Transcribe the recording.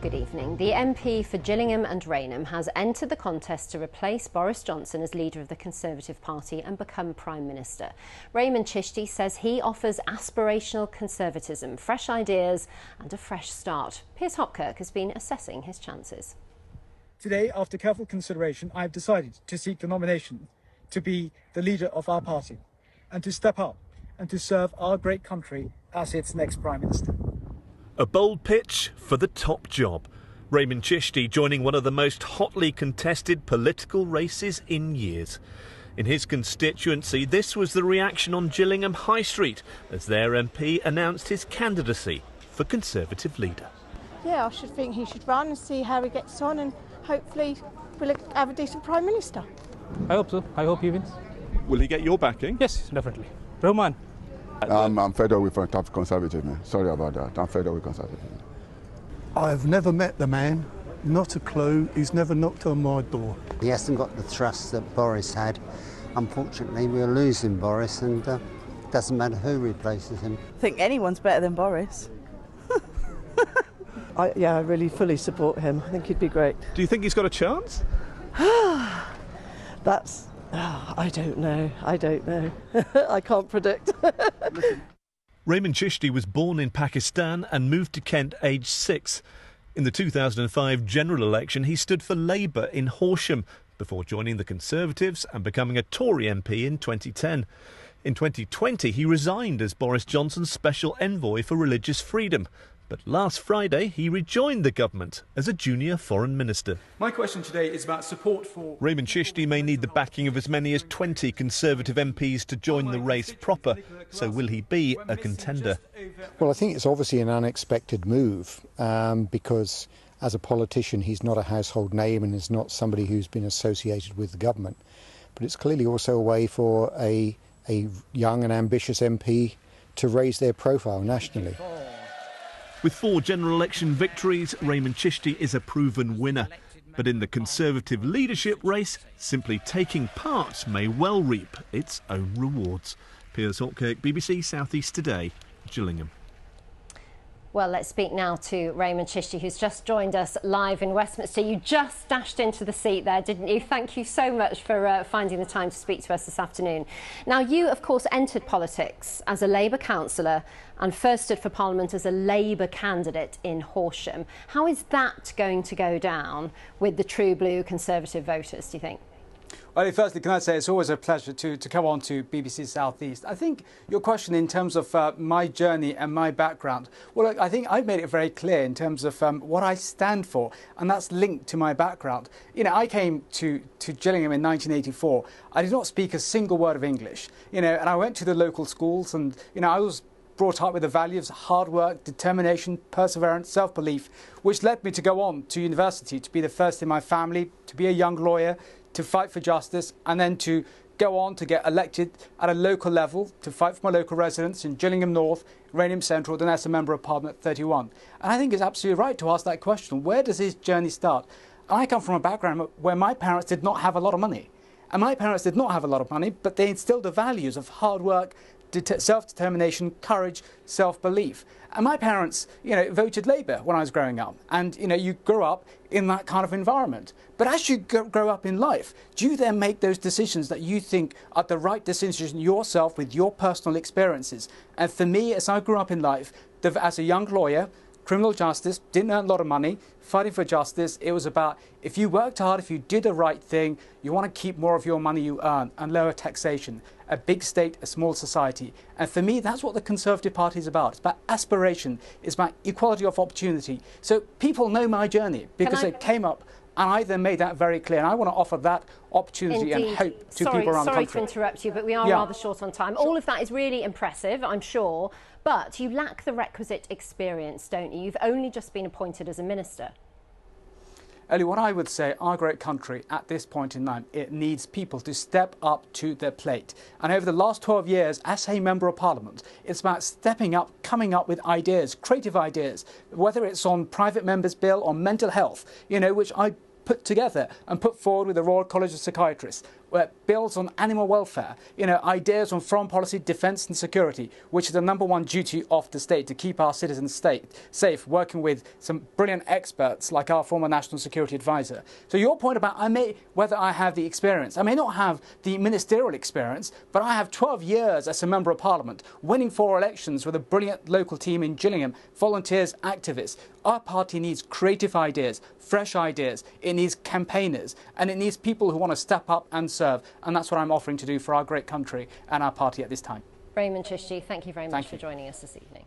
Good evening. The MP for Gillingham and Rainham has entered the contest to replace Boris Johnson as leader of the Conservative Party and become Prime Minister. Rehman Chishti says he offers aspirational conservatism, fresh ideas and a fresh start. Piers Hopkirk has been assessing his chances. Today, after careful consideration, I have decided to seek the nomination to be the leader of our party and to step up and to serve our great country as its next Prime Minister. A bold pitch for the top job. Rehman Chishti joining one of the most hotly contested political races in years. In his constituency, this was the reaction on Gillingham High Street as their MP announced his candidacy for Conservative leader. Yeah, I should think he should run and see how he gets on, and hopefully we'll have a decent Prime Minister. I hope so. I hope he wins. Will he get your backing? Yes, definitely. Rehman. I'm fed up with Conservative, man. Sorry about that. I'm fed up with Conservative. I've never met the man, not a clue. He's never knocked on my door. He hasn't got the trust that Boris had. Unfortunately, we're losing Boris, and it doesn't matter who replaces him. I think anyone's better than Boris. I really fully support him. I think he'd be great. Do you think he's got a chance? I don't know. I can't predict. Rehman Chishti was born in Pakistan and moved to Kent aged 6. In the 2005 general election, he stood for Labour in Horsham before joining the Conservatives and becoming a Tory MP in 2010. In 2020, he resigned as Boris Johnson's special envoy for religious freedom. But last Friday, he rejoined the government as a junior foreign minister. My question today is about support for... Rehman Chishti may need the backing of as many as 20 Conservative MPs to join the race proper. So will he be a contender? Well, I think it's obviously an unexpected move because as a politician, he's not a household name and is not somebody who's been associated with the government. But it's clearly also a way for a young and ambitious MP to raise their profile nationally. With 4 general election victories, Rehman Chishti is a proven winner. But in the Conservative leadership race, simply taking part may well reap its own rewards. Piers Hopkirk, BBC South East Today, Gillingham. Well, let's speak now to Rehman Chishti, who's just joined us live in Westminster. You just dashed into the seat there, didn't you? Thank you so much for finding the time to speak to us this afternoon. Now, you, of course, entered politics as a Labour councillor and first stood for Parliament as a Labour candidate in Horsham. How is that going to go down with the true blue Conservative voters, do you think? Well, firstly, can I say it's always a pleasure to come on to BBC South East. I think your question in terms of my journey and my background, well, look, I think I've made it very clear in terms of what I stand for, and that's linked to my background. You know, I came to Gillingham in 1984. I did not speak a single word of English, you know, and I went to the local schools and, you know, I was brought up with the values of hard work, determination, perseverance, self-belief, which led me to go on to university, to be the first in my family, to be a young lawyer, to fight for justice, and then to go on to get elected at a local level, to fight for my local residents in Gillingham North, Rainham Central, then as a Member of Parliament at 31. And I think it's absolutely right to ask that question. Where does his journey start? And I come from a background where my parents did not have a lot of money. And my parents did not have a lot of money, but they instilled the values of hard work, self-determination, courage, self-belief. And my parents, you know, voted Labour when I was growing up. And, you know, you grow up in that kind of environment. But as you grow up in life, do you then make those decisions that you think are the right decisions yourself with your personal experiences? And for me, as I grew up in life, as a young lawyer, criminal justice, didn't earn a lot of money, fighting for justice, it was about if you worked hard, if you did the right thing, you want to keep more of your money you earn and lower taxation. A big state, a small society. And for me, that's what the Conservative Party is about. It's about aspiration. It's about equality of opportunity. So people know my journey because it came up, and I then made that very clear. And I want to offer that opportunity and hope to people around the country. Sorry to interrupt you, but we are rather short on time. All of that is really impressive, I'm sure, but you lack the requisite experience, don't you? You've only just been appointed as a minister. Ellie, what I would say, our great country at this point in time, it needs people to step up to their plate. And over the last 12 years, as a Member of Parliament, it's about stepping up, coming up with ideas, creative ideas, whether it's on private members' bill, on mental health, you know, which I put together and put forward with the Royal College of Psychiatrists. bills on animal welfare, ideas on foreign policy, defence and security, which is the #1 duty of the state, to keep our citizens safe, working with some brilliant experts like our former National Security Advisor. So your point about whether I have the experience, I may not have the ministerial experience, but I have 12 years as a Member of Parliament, winning 4 elections with a brilliant local team in Gillingham, volunteers, activists. Our party needs creative ideas, fresh ideas, it needs campaigners, and it needs people who want to step up and serve, and that's what I'm offering to do for our great country and our party at this time. Rehman Chishti, thank you very much for joining us this evening.